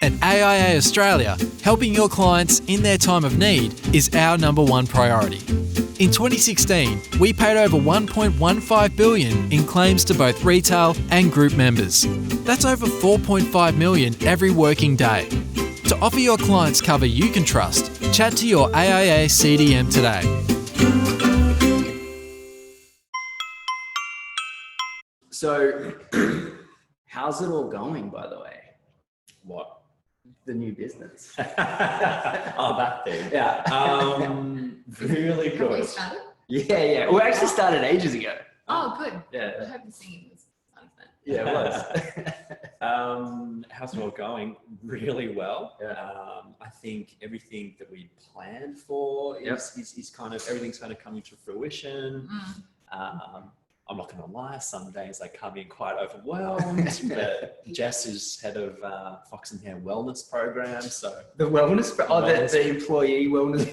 At AIA Australia, helping your clients in their time of need is our number one priority. In 2016, we paid over $1.15 billion in claims to both retail and group members. That's over $4.5 million every working day. To offer your clients cover you can trust, chat to your AIA CDM today. So, how's it all going, by the way? What? The new business. Oh, that thing. Yeah. Really Have we good. started? Yeah. We actually started ages ago. Oh, good. I Yeah. hope the singing was fun. Yeah, it was. How's it all going? Really well. Yeah. I think everything that we planned for is kind of, everything's kind of coming to fruition. I'm not going to lie, some days I come in quite overwhelmed, but Jess is head of Fox Hare wellness program, so The wellness, the employee wellness.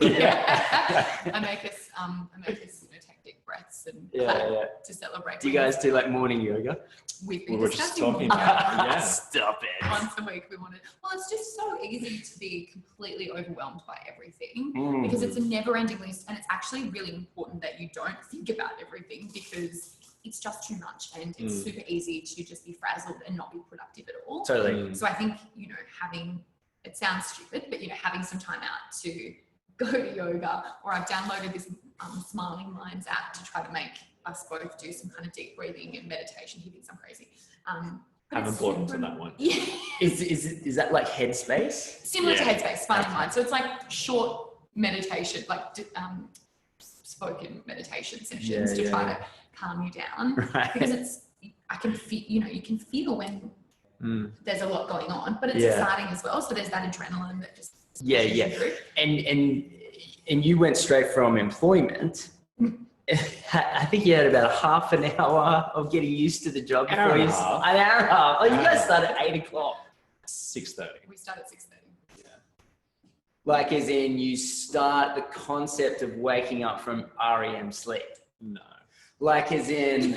I make us take deep breaths and to celebrate. Do you guys do like morning yoga? We've we been were just discussing talking more about it. Yeah. Stop it. once a week. We wanted. Well, it's just so easy to be completely overwhelmed by everything because it's a never-ending list, and it's actually really important that you don't think about everything because it's just too much, and it's super easy to just be frazzled and not be productive at all. Totally. So I think, having, it sounds stupid, but, having some time out to go to yoga, or I've downloaded this Smiling Minds app to try to make us both do some kind of deep breathing and meditation. He thinks I'm crazy. Haven't bought into that one. Yeah. Is that like Headspace? Similar to Yeah. Headspace, Smiling Minds. So it's like short meditation, like spoken meditation sessions to try to calm you down. Right. Because I can feel, you can feel when there's a lot going on, but it's exciting as well. So there's that adrenaline that just pushes you through. And you went straight from employment. I think you had about a half an hour of getting used to the job An hour and a half. An hour and a half. Oh, you guys started at 8 o'clock. 6:30. We start at 6:30. Like as in you start the concept of waking up from REM sleep. No. Like as in,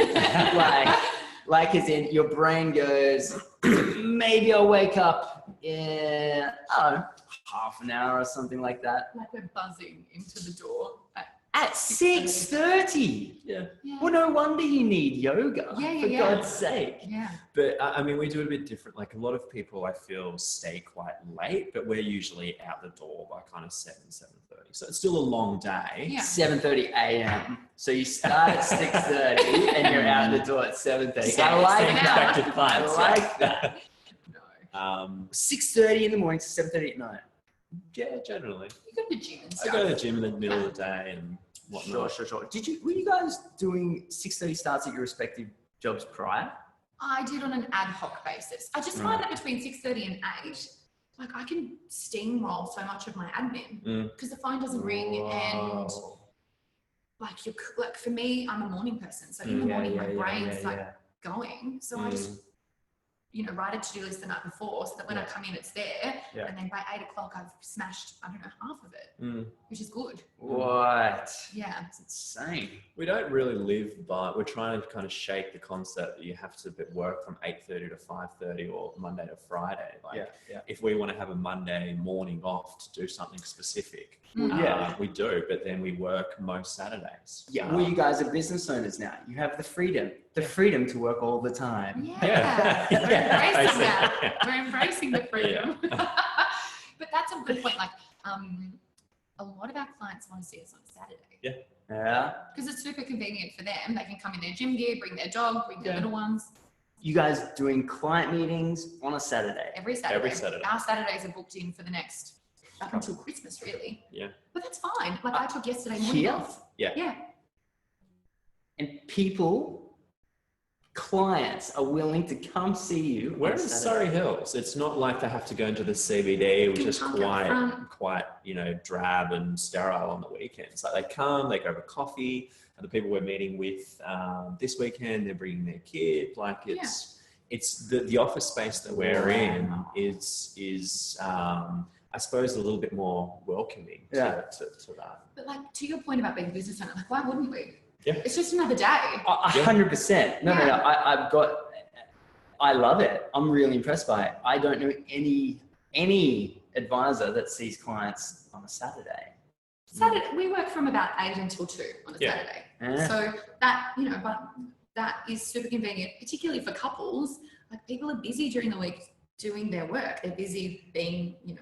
like as in your brain goes, maybe I'll wake up in, half an hour or something like that. Like we're buzzing into the door At 6:30. Yeah. Well, no wonder you need yoga. For God's sake. Yeah. But I mean, we do it a bit different. Like a lot of people, I feel, stay quite late, but we're usually out the door by kind of 7:30. So it's still a long day. Yeah. 7:30 a.m. So you start at 6:30 and you're out the door at 7:30. I like that. Expected clients, I like that. No. 6:30 in the morning to 7:30 at night. Yeah, generally. You go to the gym and I stuff. go to the gym in the middle of the day and whatnot. Sure. Were you guys doing 6:30 starts at your respective jobs prior? I did on an ad hoc basis. I just find that between 6:30 and 8, like I can steamroll so much of my admin because the phone doesn't ring and like for me, I'm a morning person. So in the morning, my brain's going. So I just, write a to-do list the night before so that when I come in, it's there. Yeah. And then by 8 o'clock, I've smashed, half of it, which is good. What? Yeah. That's insane. We don't really live by, we're trying to kind of shake the concept that you have to work from 8:30 to 5:30 or Monday to Friday. If we want to have a Monday morning off to do something specific, we do, but then we work most Saturdays. Yeah. Well, you guys are business owners now. You have the freedom to work all the time. Yeah. We're embracing that. We're embracing the freedom. But that's a good point. Like, a lot of our clients want to see us on Saturday. Yeah. Because it's super convenient for them. They can come in their gym gear, bring their dog, bring their little ones. You guys doing client meetings on a Saturday? Every Saturday. Every Saturday. Our Saturdays are booked in for the next, up until Christmas, really. Yeah. But that's fine. Like I took yesterday morning off. Yeah. And clients are willing to come see you. We're in Surrey Hills. It's not like they have to go into the CBD, which is quite, drab and sterile on the weekends. Like they come, they grab a coffee. And the people we're meeting with this weekend, they're bringing their kid. Like it's the office space that we're in is I suppose a little bit more welcoming to that. But like to your point about being a business owner, like why wouldn't we? Yeah. It's just another day. 100%. No. I love it. I'm really impressed by it. I don't know any any advisor that sees clients on a Saturday. Saturday, we work from about 8 until 2 on a Saturday. Yeah. So that, but that is super convenient, particularly for couples. Like, people are busy during the week doing their work. They're busy being, in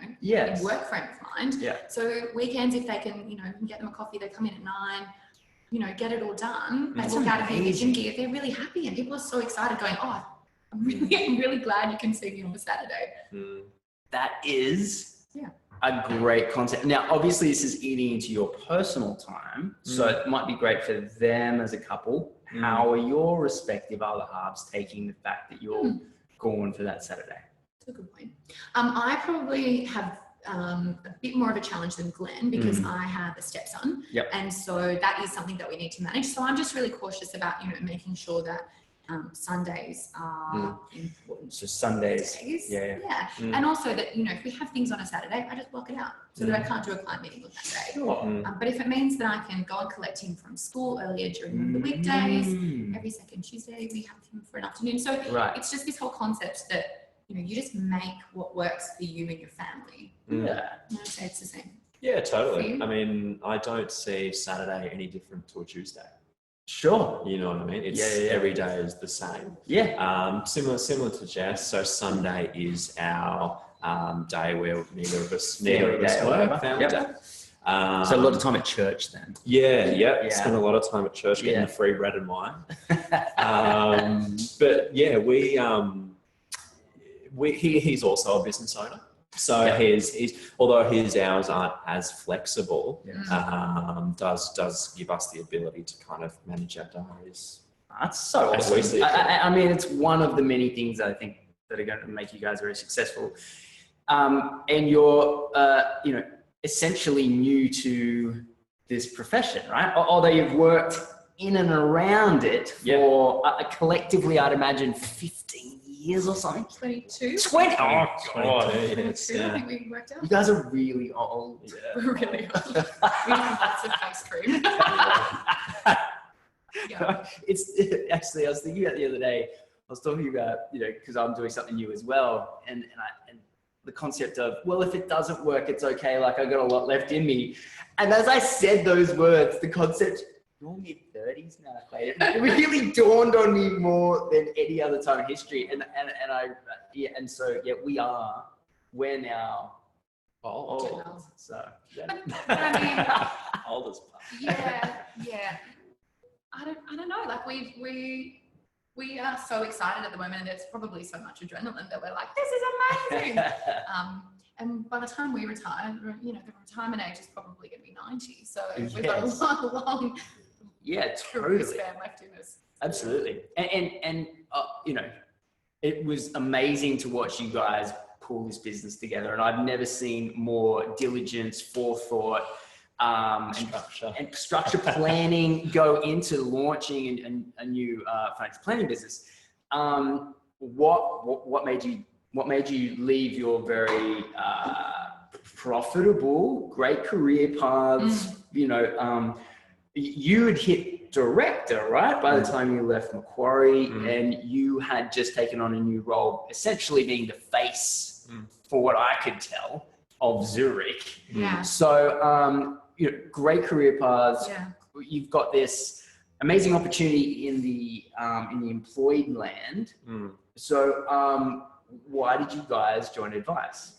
work frame of mind. Yeah. So weekends, if they can, get them a coffee, they come in at 9, get it all done. They walk out of here thinking gear. They're really happy, and people are so excited, going, "Oh, I'm really glad you can see me on a Saturday." That is a great concept. Now, obviously, this is eating into your personal time, so it might be great for them as a couple. How are your respective other halves taking the fact that you're going for that Saturday? That's a good point. I probably have a bit more of a challenge than Glen, because I have a stepson, and so that is something that we need to manage. So I'm just really cautious about making sure that Sundays are important. So Sundays, and also that if we have things on a Saturday, I just block it out so that I can't do a client meeting on that day. Sure. But if it means that I can go and collect him from school earlier during the weekdays, every second Tuesday we have him for an afternoon. So it's just this whole concept that you just make what works for you and your family. I'd say it's the same. Yeah, totally. I mean, I don't see Saturday any different to a Tuesday. Sure. You know what I mean? It's every day is the same. Yeah. Similar to Jess. So Sunday is our day where neither of us work. Family day. So a lot of time at church then. Yeah. Spend a lot of time at church getting the free bread and wine. But yeah, he's also a business owner. So he's although his hours aren't as flexible, does give us the ability to kind of manage our diaries. That's so awesome. I mean, it's one of the many things I think that are going to make you guys very successful. And you're, essentially new to this profession, right? Although you've worked in and around it for collectively, I'd imagine 15 years or something. 22. 20. Oh, God. 22, I think we worked out. You guys are really old. Yeah. We're really old. We have lots of face cream. It's actually, I was thinking about the other day, I was talking about, because I'm doing something new as well. And the concept of, well, if it doesn't work, it's okay. Like, I got a lot left in me. And as I said those words, the concept, you're mid-30s now, Clay. It really dawned on me more than any other time in history. We're now old. So, But I mean, Old as fuck. yeah. I don't know. Like, we are so excited at the moment, and there's probably so much adrenaline that we're like, this is amazing. And by the time we retire, the retirement age is probably going to be 90. So we've got a long career span left in us. Absolutely. And it was amazing to watch you guys pull this business together. And I've never seen more diligence, forethought, and structure planning go into launching a new financial planning business. What made you leave your very profitable, great career paths? You had hit director, right? By the time you left Macquarie, and you had just taken on a new role, essentially being the face, for what I could tell, of Zurich. Yeah. So, great career paths. Yeah. You've got this amazing opportunity in the employed land. So, why did you guys join Advice?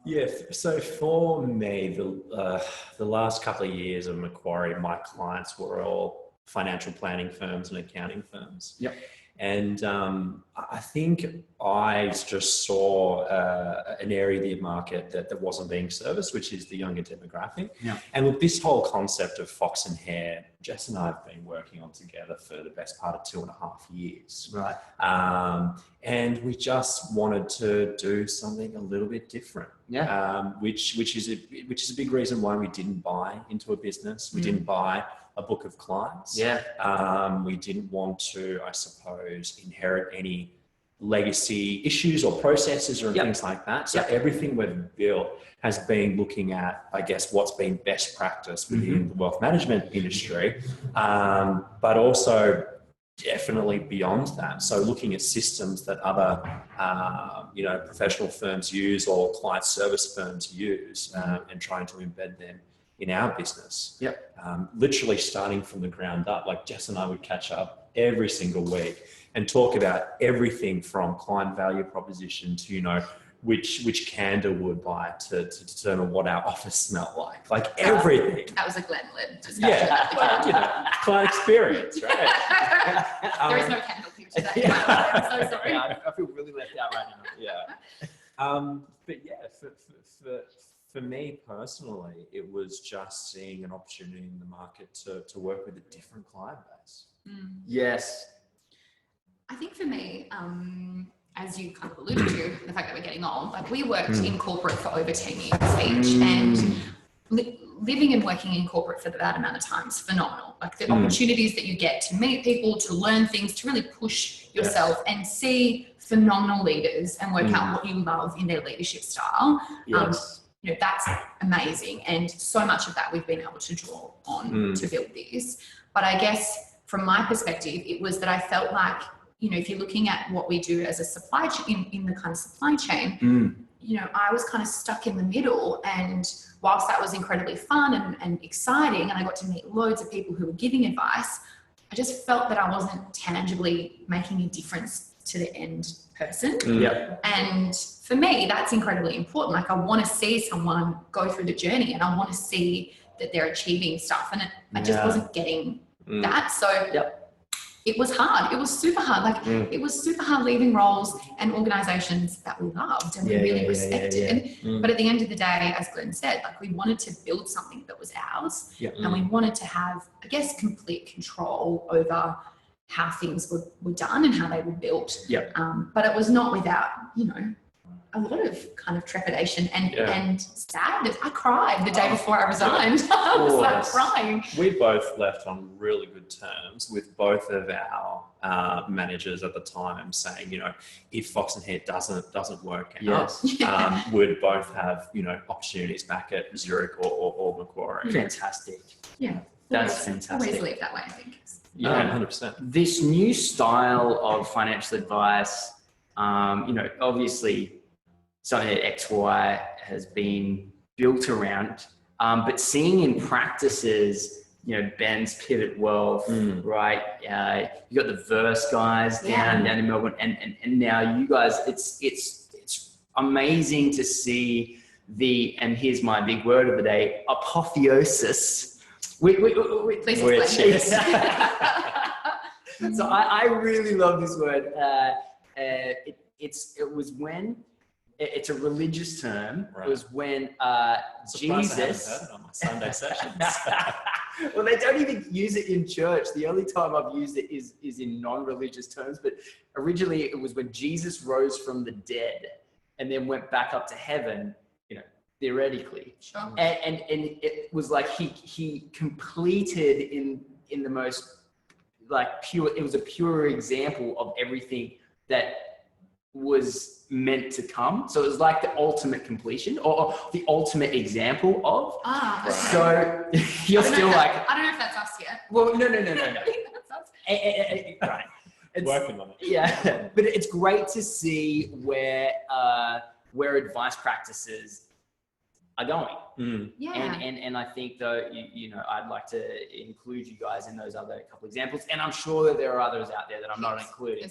Yeah, so for me, the last couple of years of Macquarie, my clients were all financial planning firms and accounting firms. Yep. And I think I just saw an area of the market that wasn't being serviced, which is the younger demographic. Yeah. And with this whole concept of Fox and Hare, Jess and I have been working on together for the best part of 2.5 years. Right. And we just wanted to do something a little bit different. Yeah. Which is a big reason why we didn't buy into a business. We didn't buy a book of clients. Yeah. We didn't want to, I suppose, inherit any legacy issues or processes or things like that. So everything we've built has been looking at, I guess, what's been best practice within the wealth management industry, but also definitely beyond that. So looking at systems that other, professional firms use or client service firms use, and trying to embed them in our business. Yep. Literally starting from the ground up. Like Jess and I would catch up every single week and talk about everything from client value proposition to, which candle would buy to determine what our office smelled like everything. That was a Glen-led discussion. Yeah, client experience, right? There is no candle here today. Yeah. I'm so sorry. Yeah, I feel really left out right now. Yeah. But yeah, for me personally, it was just seeing an opportunity in the market to work with a different client base. Yes. I think for me, as you kind of alluded to, the fact that we're getting old, like we worked in corporate for over 10 years each, and living and working in corporate for that amount of time is phenomenal. Like the opportunities that you get to meet people, to learn things, to really push yourself and see phenomenal leaders and work out what you love in their leadership style. Yes. That's amazing. And so much of that we've been able to draw on to build this. But I guess from my perspective, it was that I felt like, if you're looking at what we do as a supply chain, in the kind of supply chain, I was kind of stuck in the middle. And whilst that was incredibly fun and exciting, and I got to meet loads of people who were giving advice, I just felt that I wasn't tangibly making a difference to the end person. And for me, that's incredibly important. Like I want to see someone go through the journey, and I want to see that they're achieving stuff. And I just wasn't getting that. So it was hard. It was super hard. Like it was super hard leaving roles and organizations that we loved and we really respected. But at the end of the day, as Glen said, like we wanted to build something that was ours, and we wanted to have, I guess, complete control over how things were done and how they were built. But it was not without, a lot of kind of trepidation and sadness. I cried the day before I resigned. I was like crying. We both left on really good terms with both of our managers at the time, saying, if Fox and Hare doesn't work out, we'd both have, opportunities back at Zurich or Macquarie. Fantastic. Yeah. That's fantastic. Always live that way, I think. Yeah, 100%. This new style of financial advice, obviously something that XY has been built around, but seeing in practices, Ben's Pivot Wealth, right? You got the Verse guys down in Melbourne, and now you guys. It's amazing to see and here's my big word of the day: apotheosis. Please explain. So I really love this word. It's a religious term. Right. It was when Jesus. I haven't heard it on my Sunday sessions. Well, they don't even use it in church. The only time I've used it is in non-religious terms. But originally, it was when Jesus rose from the dead and then went back up to heaven. Theoretically, sure. And it was like he completed in the most like pure. It was a pure example of everything that was meant to come. So it was like the ultimate completion or the ultimate example of. Okay. So you're still like, I don't know if that's us yet. Well, no. That's us. Right. It's, working on it. Yeah, but it's great to see where advice practices are going. Yeah. And I think though, I'd like to include you guys in those other couple examples, and I'm sure that there are others out there that I'm not including.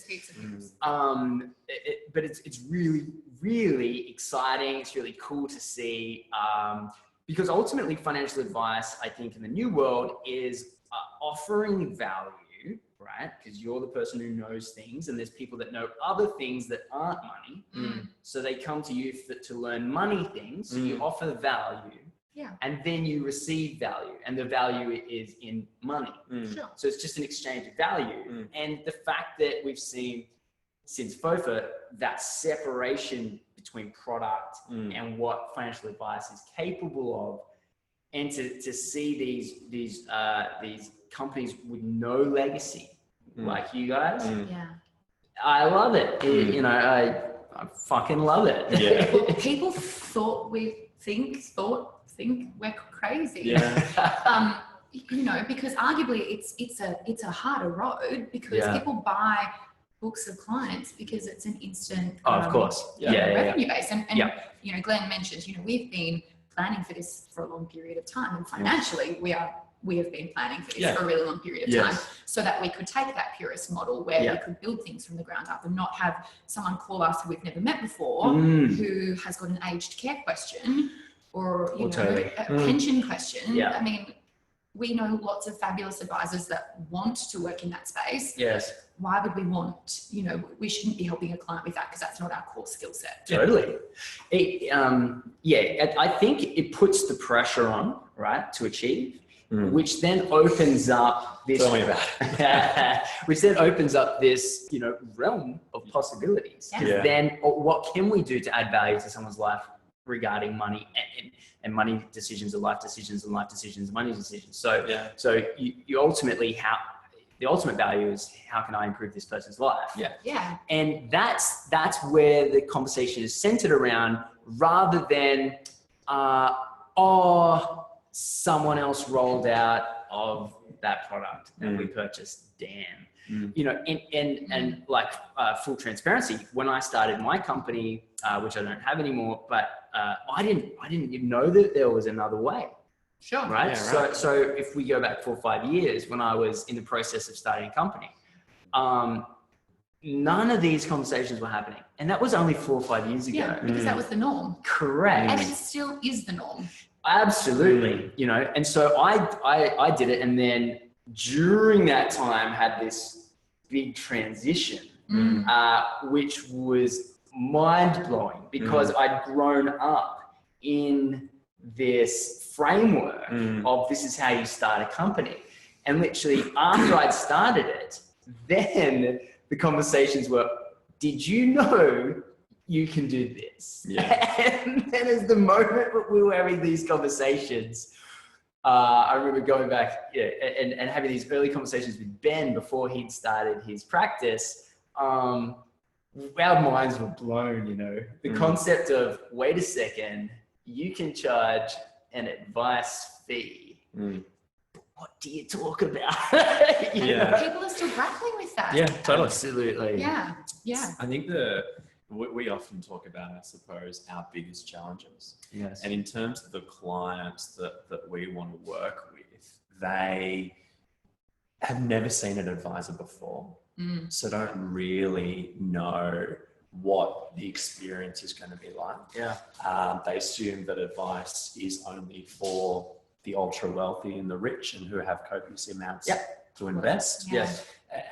But it's really, really exciting. It's really cool to see, because ultimately financial advice, I think in the new world is offering value, right? Because you're the person who knows things, and there's people that know other things that aren't money. So they come to you to learn money things. So you offer value, and then you receive value, and the value is in money. Sure. So it's just an exchange of value. And the fact that we've seen since FOFA that separation between product and what financial advice is capable of, and to see these companies with no legacy like you guys, I love it. I fucking love it. Yeah. Well, people think we're crazy. you know, because arguably it's a harder road because people buy books of clients because it's an instant of course revenue base. And you know, Glenn mentioned, you know, we've been planning for this for a long period of time, and financially we have been planning for this for a really long period of time, so that we could take that purist model where we could build things from the ground up and not have someone call us who we've never met before who has got an aged care question or you know a pension question. I mean, we know lots of fabulous advisors that want to work in that space. Why would we want, you know, we shouldn't be helping a client with that because that's not our core skill set. Totally. I think it puts the pressure on, right, to achieve, which then opens up this, Tell me about it. which then opens up this, you know, realm of possibilities. Then what can we do to add value to someone's life regarding money and money decisions, or life decisions, and life decisions, money decisions. So you ultimately, the ultimate value is how can I improve this person's life? And that's where the conversation is centered around, rather than someone else rolled out of that product and we purchased. Damn. You know, and like full transparency, when I started my company, which I don't have anymore, but I didn't even know that there was another way. Right. So if we go back 4 or 5 years, when I was in the process of starting a company, none of these conversations were happening, and that was only 4 or 5 years ago. Because that was the norm. Correct. And it still is the norm. Absolutely. You know, and so I did it, and then during that time had this big transition, which was mind-blowing because I'd grown up in this framework of this is how you start a company. And literally after I'd started it, then the conversations were, did you know you can do this? And then as the moment that we were having these conversations, I remember going back and having these early conversations with Ben before he'd started his practice. Our minds were blown, you know, the concept of, wait a second, you can charge an advice fee. What do you talk about? You know? People are still grappling with that. Totally. Absolutely. I think we often talk about, I suppose, our biggest challenges. And in terms of the clients that we want to work with, they have never seen an advisor before. So don't really know what the experience is going to be like. They assume that advice is only for the ultra wealthy and the rich and who have copious amounts to invest.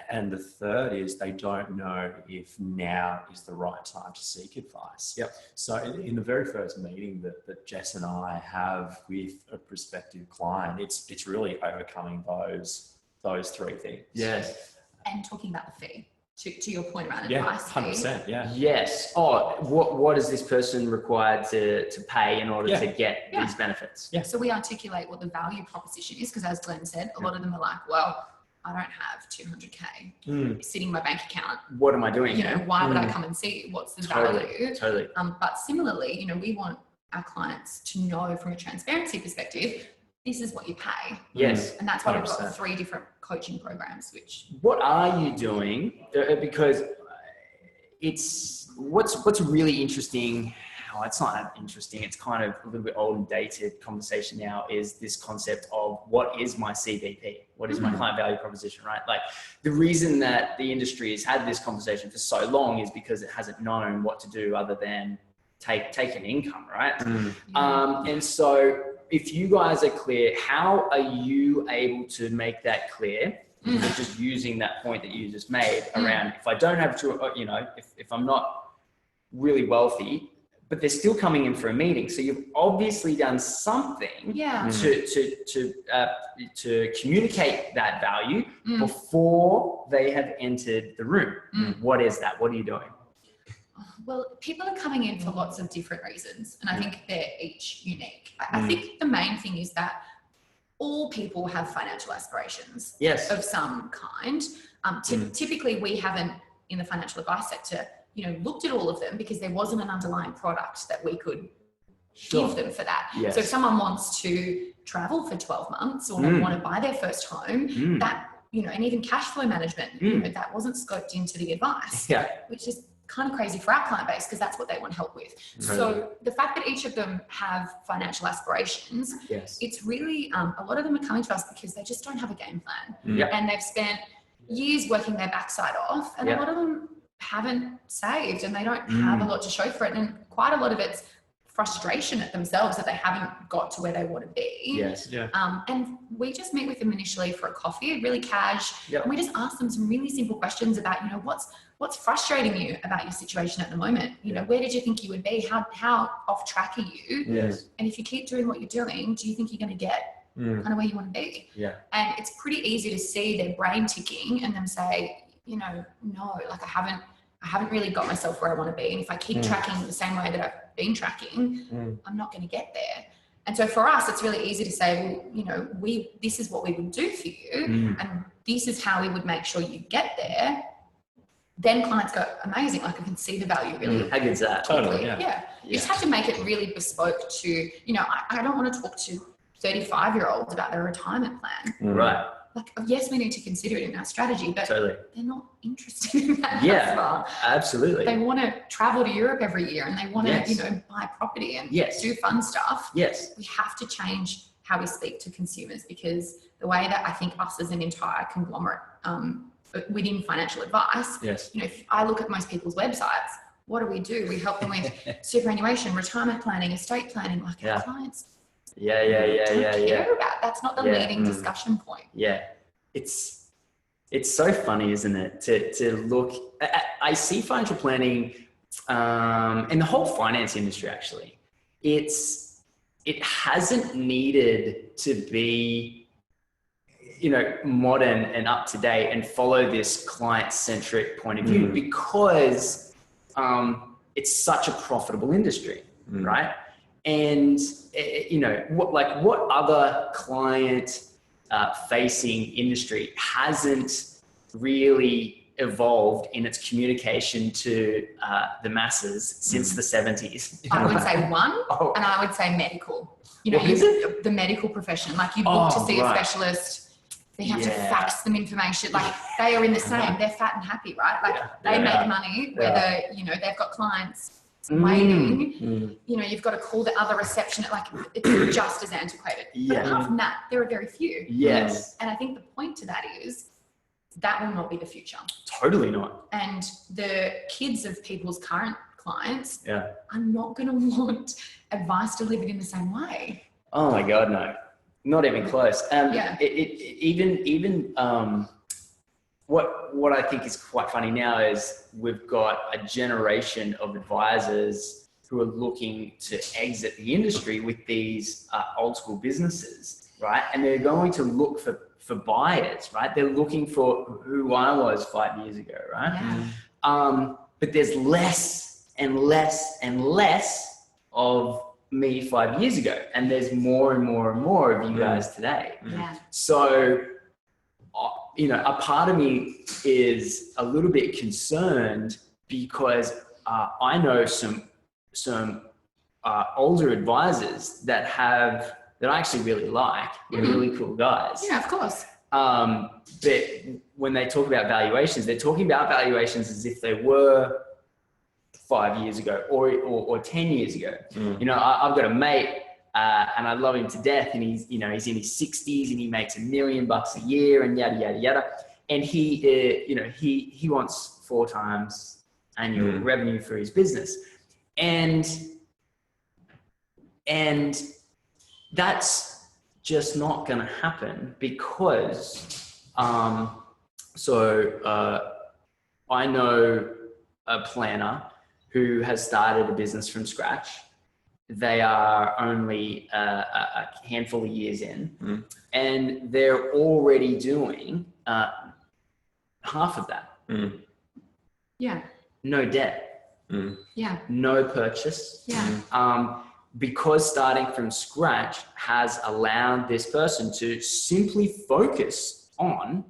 And the third is they don't know if now is the right time to seek advice. So in the very first meeting that Jess and I have with a prospective client, it's really overcoming those 3 things. And talking about the fee, to your point around advice. 100%. Yes. What is this person required to pay in order to get these benefits? So we articulate what the value proposition is, because as Glenn said, a lot of them are like, well, I don't have 200K sitting in my bank account. What am I doing? You know, why would I come and see you? What's the value? Totally. But similarly, you know, we want our clients to know from a transparency perspective, this is what you pay. And that's why we've got 3 different coaching programs. What are you doing? Because it's what's really interesting. Oh, it's not that interesting. It's kind of a little bit old and dated conversation now, is this concept of what is my CVP? What is my client value proposition, right? Like the reason that the industry has had this conversation for so long is because it hasn't known what to do other than take an income, right? And so if you guys are clear, how are you able to make that clear? Just using that point that you just made around, if I don't have to, you know, if I'm not really wealthy, but they're still coming in for a meeting. So you've obviously done something to communicate that value before they have entered the room. What is that? What are you doing? Well, people are coming in for lots of different reasons, and I think they're each unique. I think the main thing is that all people have financial aspirations of some kind. Typically, we haven't, in the financial advice sector, you know, looked at all of them because there wasn't an underlying product that we could give them for that. Yes. So if someone wants to travel for 12 months or they want to buy their first home, that, you know, and even cash flow management, you know, that wasn't scoped into the advice, which is kind of crazy for our client base because that's what they want help with. So the fact that each of them have financial aspirations, it's really, a lot of them are coming to us because they just don't have a game plan. And they've spent years working their backside off, and a lot of them haven't saved and they don't have a lot to show for it. And quite a lot of it's frustration at themselves that they haven't got to where they want to be. And we just meet with them initially for a coffee, really cash, and we just ask them some really simple questions about, you know, what's frustrating you about your situation at the moment? You know, where did you think you would be? How off track are you? And if you keep doing what you're doing, do you think you're going to get kind of where you want to be? And it's pretty easy to see their brain ticking and them say, you know, no, like I haven't really got myself where I want to be. And if I keep tracking the same way that I've been tracking, I'm not going to get there. And so for us, it's really easy to say, well, you know, this is what we would do for you. And this is how we would make sure you get there. Then clients go, amazing, like I can see the value really. How good's that? Totally, You just have to make it really bespoke to, you know, I don't want to talk to 35-year-olds about their retirement plan. Right. Like, yes, we need to consider it in our strategy, but they're not interested in that. Absolutely. They want to travel to Europe every year and they want to, you know, buy property and do fun stuff. We have to change how we speak to consumers, because the way that I think us as an entire conglomerate within financial advice, you know, if I look at most people's websites, what do? We help them with superannuation, retirement planning, estate planning, like our clients. Don't care about. That's not the leading discussion point. It's so funny, isn't it, to look. I see financial planning and the whole finance industry actually. It hasn't needed to be, you know, modern and up to date and follow this client-centric point of view because it's such a profitable industry, right? And, you know, what other client facing industry hasn't really evolved in its communication to the masses since the 70s? I would say one, and I would say medical. You know, the medical profession, like you book to see a specialist, they have to fax them information, like they are in the same, they're fat and happy, right? Like they make money, whether, you know, they've got clients waiting, you know, you've got to call the other reception, like it's just as antiquated. But apart from that, there are very few. And I think the point to that is that will not be the future. Totally not. And the kids of people's current clients are not going to want advice delivered in the same way. Oh my God, no, not even close. Even what I think is quite funny now is we've got a generation of advisors who are looking to exit the industry with these old school businesses, right? And they're going to look for buyers, right? They're looking for who I was 5 years ago, right? But there's less and less and less of me 5 years ago, and there's more and more and more of you guys today. So, you know, a part of me is a little bit concerned because I know some older advisors that I actually really like. They're really cool guys. Yeah, of course. But when they talk about valuations, they're talking about valuations as if they were 5 years ago or 10 years ago. You know, I've got a mate and I love him to death, and he's in his 60s and he makes $1 million a year and yada, yada, yada. And he wants 4 times annual revenue for his business. And that's just not going to happen because, I know a planner who has started a business from scratch. They are only a handful of years in, and they're already doing half of that. No debt. No purchase. Because starting from scratch has allowed this person to simply focus on,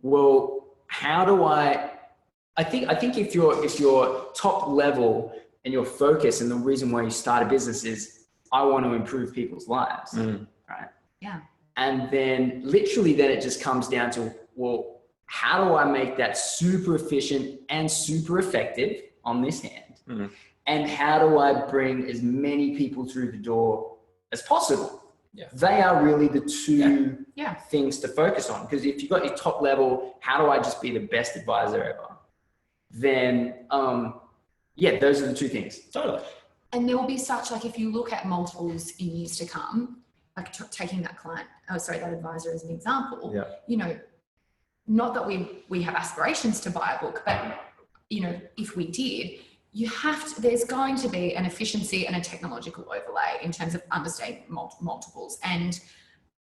well, how do I think if your top level and your focus and the reason why you start a business is I want to improve people's lives, right? Yeah. And then literally then it just comes down to, well, how do I make that super efficient and super effective on this hand? And how do I bring as many people through the door as possible? Yeah. They are really the two Yeah. things to focus on. Because if you've got your top level, how do I just be the best advisor ever? Then, those are the two things. Totally. And there will be such, like, if you look at multiples in years to come, like taking that that advisor as an example, you know, not that we have aspirations to buy a book, but, you know, if we did, there's going to be an efficiency and a technological overlay in terms of understanding multiples. And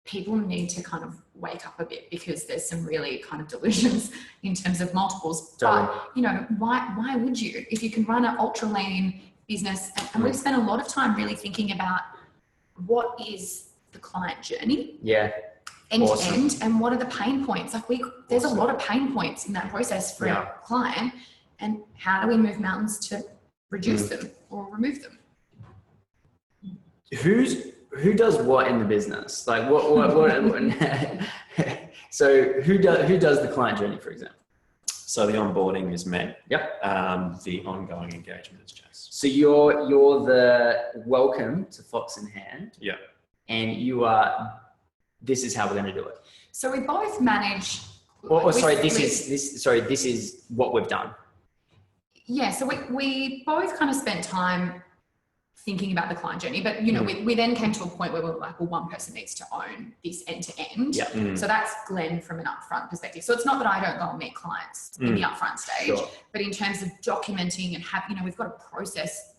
people need to kind of wake up a bit, because there's some really kind of delusions in terms of multiples. Totally. But, you know, why would you? If you can run an ultra lean business, and we've spent a lot of time really thinking about what is the client journey, end to end, and what are the pain points. Like there's a lot of pain points in that process for our client, and how do we move mountains to reduce them or remove them? Who does what in the business? Like what so who does the client journey, for example? So the onboarding is me. Yep. The ongoing engagement is Jess. So you're the welcome to Fox in Hand. Yeah. And this is how we're going to do it. So we both manage. This is what we've done. Yeah. So we both kind of spent time thinking about the client journey, but, you know, we then came to a point where we were like, well, one person needs to own this end to end. So that's Glen from an upfront perspective. So it's not that I don't go and meet clients in the upfront stage, but in terms of documenting and have, you know, we've got a process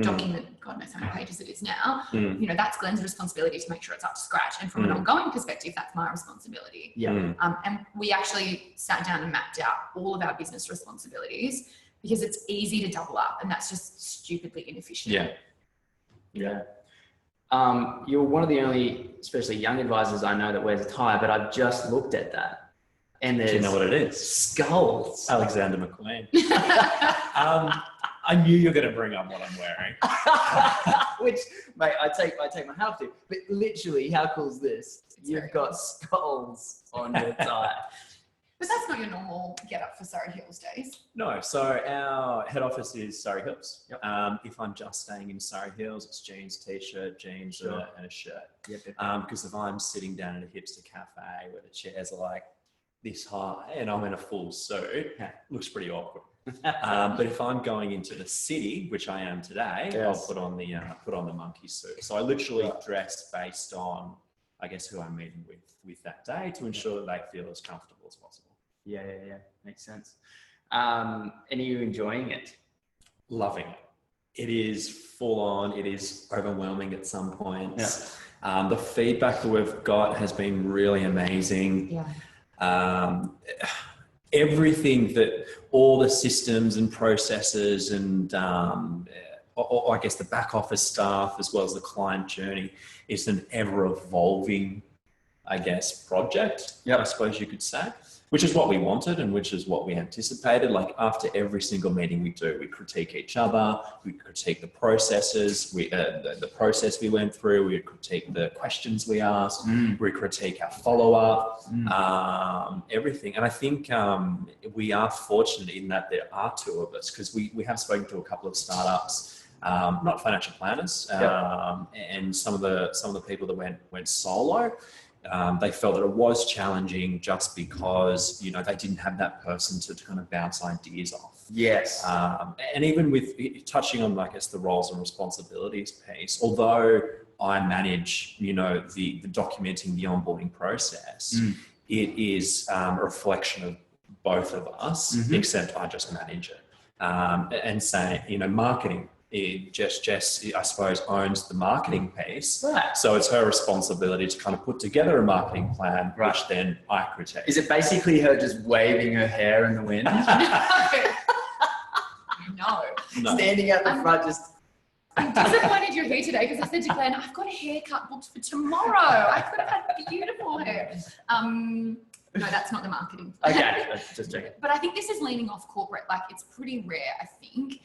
document, God knows how many pages it is now, you know, that's Glen's responsibility to make sure it's up to scratch. And from an ongoing perspective, that's my responsibility. And we actually sat down and mapped out all of our business responsibilities, because it's easy to double up, and that's just stupidly inefficient. You're one of the only, especially young advisors I know that wears a tie, but I've just looked at that. And there's, do you know what it is? Skulls. Alexander McQueen. I knew you were going to bring up what I'm wearing. Which, mate, I take my hat off to. But literally, how cool is this? You've got skulls on your tie. But that's not your normal get up for Surrey Hills days. No, so our head office is Surrey Hills. If I'm just staying in Surrey Hills, it's jeans, t-shirt, jeans, and a shirt. Because if I'm sitting down in a hipster cafe where the chairs are like this high and I'm in a full suit, it looks pretty awkward. But if I'm going into the city, which I am today, I'll put on the monkey suit. So I literally dress based on, I guess, who I'm meeting with that day, to ensure that they feel as comfortable as possible. Yeah. Makes sense. And are you enjoying it? Loving it. It is full on. It is overwhelming at some points. The feedback that we've got has been really amazing. Everything that all the systems and processes and or I guess the back office staff, as well as the client journey, is an ever evolving, I guess, project, I suppose you could say, which is what we wanted and which is what we anticipated. Like after every single meeting we do, we critique each other, we critique the processes, the process we went through, we critique the questions we asked, we critique our follow-up, everything. And I think we are fortunate in that there are two of us, because we have spoken to a couple of startups, not financial planners, and some of the people that went solo. They felt that it was challenging just because, you know, they didn't have that person to kind of bounce ideas off. And even with touching on, I guess, the roles and responsibilities piece, although I manage, you know, the documenting the onboarding process, it is a reflection of both of us, except I just manage it. And say, you know, marketing. Jess, I suppose, owns the marketing piece. So it's her responsibility to kind of put together a marketing plan, which then I critique. Is it basically her just waving her hair in the wind? No. Standing out the front just... I'm disappointed you're here today, because I said to Glen, I've got a haircut booked for tomorrow. I could have had beautiful hair. No, that's not the marketing plan. Okay, just checking. But I think this is leaning off corporate. Like, it's pretty rare, I think,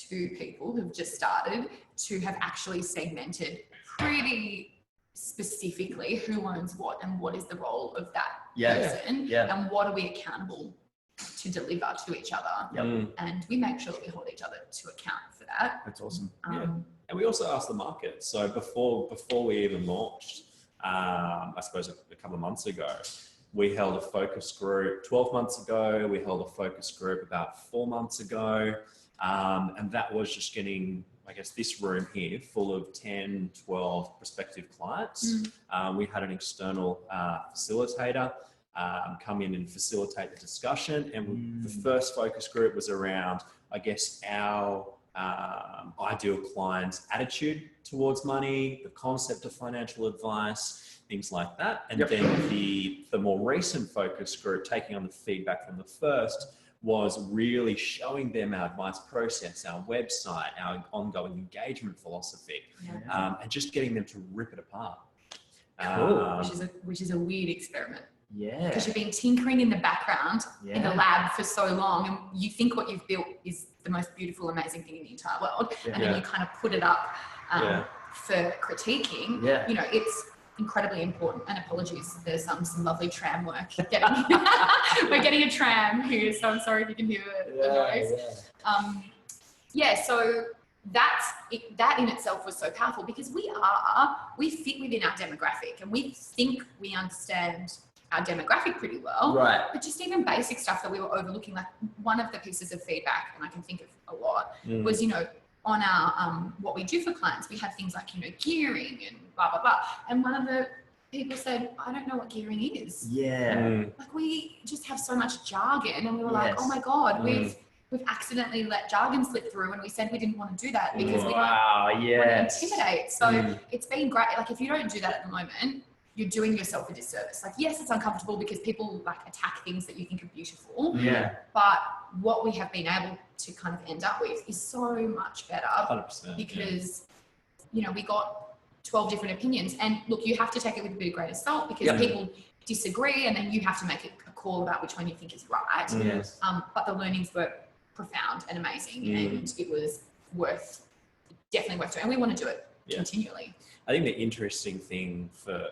to people who've just started to have actually segmented pretty specifically who owns what and what is the role of that person and what are we accountable to deliver to each other. And we make sure that we hold each other to account for that. That's awesome. And we also asked the market. So before we even launched, I suppose a couple of months ago, we held a focus group 12 months ago. We held a focus group about 4 months ago. And that was just getting, I guess, this room here full of 10, 12 prospective clients. We had an external facilitator come in and facilitate the discussion. And the first focus group was around, I guess, our ideal client's attitude towards money, the concept of financial advice, things like that. And then the more recent focus group, taking on the feedback from the first, was really showing them our advice process, our website, our ongoing engagement philosophy, and just getting them to rip it apart. Cool. Which is a weird experiment. Yeah. Because you've been tinkering in the background in the lab for so long, and you think what you've built is the most beautiful, amazing thing in the entire world, and then you kind of put it up for critiquing. You know, it's incredibly important. And apologies, there's some lovely tram work. We're getting a tram here, so I'm sorry if you can hear the noise. So that in itself was so powerful because we fit within our demographic and we think we understand our demographic pretty well. Right. But just even basic stuff that we were overlooking, like one of the pieces of feedback, and I can think of a lot, was, you know, on our what we do for clients, we have things like, you know, gearing and blah blah blah. And one of the people said, I don't know what gearing is. Like we just have so much jargon, and we were like, oh my god, we've accidentally let jargon slip through, and we said we didn't want to do that because we don't want to intimidate. So it's been great. Like if you don't do that at the moment, you're doing yourself a disservice. Like, yes, it's uncomfortable because people like attack things that you think are beautiful. But what we have been able to kind of end up with is so much better 100%, because, you know, we got 12 different opinions. And look, you have to take it with a bit of grain of salt because people disagree, and then you have to make a call about which one you think is right. But the learnings were profound and amazing, and it was definitely worth doing. And we want to do it continually. I think the interesting thing for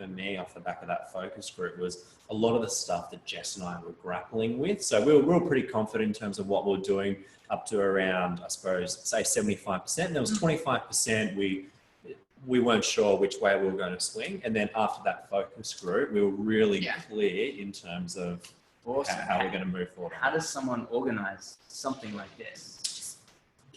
me off the back of that focus group was a lot of the stuff that Jess and I were grappling with. So we were pretty confident in terms of what we're doing up to around, I suppose, say 75%. There was 25% we weren't sure which way we were going to swing. And then after that focus group, we were really clear in terms of how we're going to move forward. How does someone organize something like this?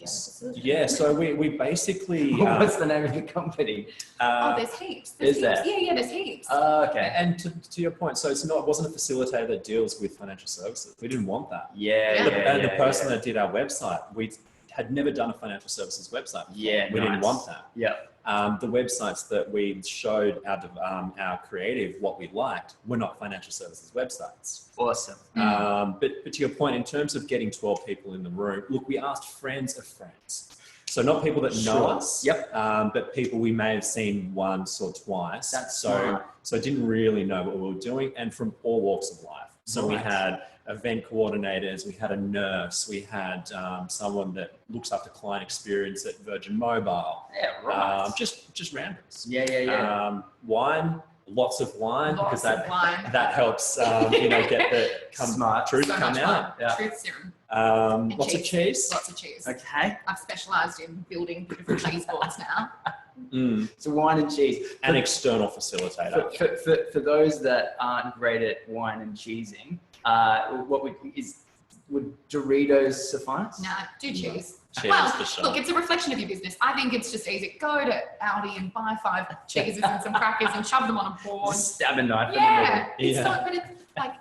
So we basically... What's the name of the company? There's heaps. There's heaps. Okay. And to your point, so it wasn't a facilitator that deals with financial services. We didn't want that. The person that did our website, we had never done a financial services website before. We didn't want that. The websites that we showed our creative, what we liked, were not financial services websites. Awesome. But to your point, in terms of getting 12 people in the room, look, we asked friends of friends. So not people that know us, but people we may have seen once or twice. So didn't really know what we were doing, and from all walks of life. So we had event coordinators, we had a nurse, we had someone that looks after client experience at Virgin Mobile. Just randoms. Wine, lots of wine, because that helps get the truth come out. Truth serum. Lots of cheese. Lots of cheese. Okay. I've specialised in building beautiful cheese boards now. So wine and cheese. An external facilitator. For those that aren't great at wine and cheesing, would Doritos suffice? No, do cheese. Cheese for sure. Look, it's a reflection of your business. I think it's just easy. Go to Aldi and buy 5 cheeses and some crackers and shove them on a board. Stab a knife in the middle. But it's like,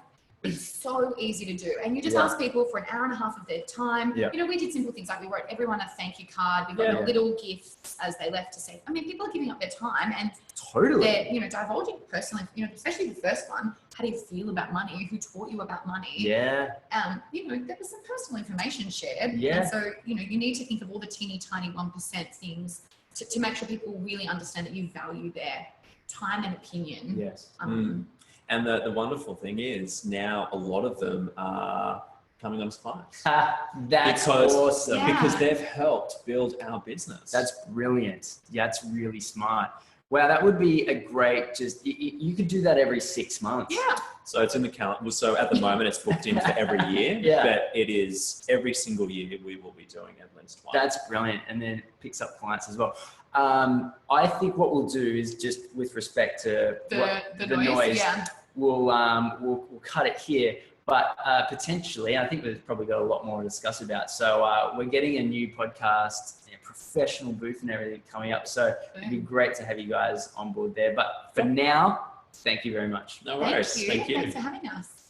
it's so easy to do. And you just ask people for an hour and a half of their time. You know, we did simple things like we wrote everyone a thank you card. We got little gifts as they left to say, I mean, people are giving up their time and they're, you know, divulging personally, you know, especially the first one. How do you feel about money? Who taught you about money? You know, there was some personal information shared. And so, you know, you need to think of all the teeny tiny 1% things to make sure people really understand that you value their time and opinion. And the wonderful thing is now a lot of them are coming on as clients. That's Because- awesome. Yeah. Because they've helped build our business. That's brilliant. Yeah, that's really smart. Wow, that would be a great, you could do that every 6 months. Yeah. So it's in the calendar. So at the moment, it's booked in for every year. Yeah. But it is every single year we will be doing at least one. That's brilliant. And then it picks up clients as well. I think what we'll do is just with respect to The noise. Yeah. we'll cut it here. But potentially, I think we've probably got a lot more to discuss about. So we're getting a new podcast, professional booth and everything coming up. So it'd be great to have you guys on board there. But for now, thank you very much. No worries. Thank you. Thanks for having us.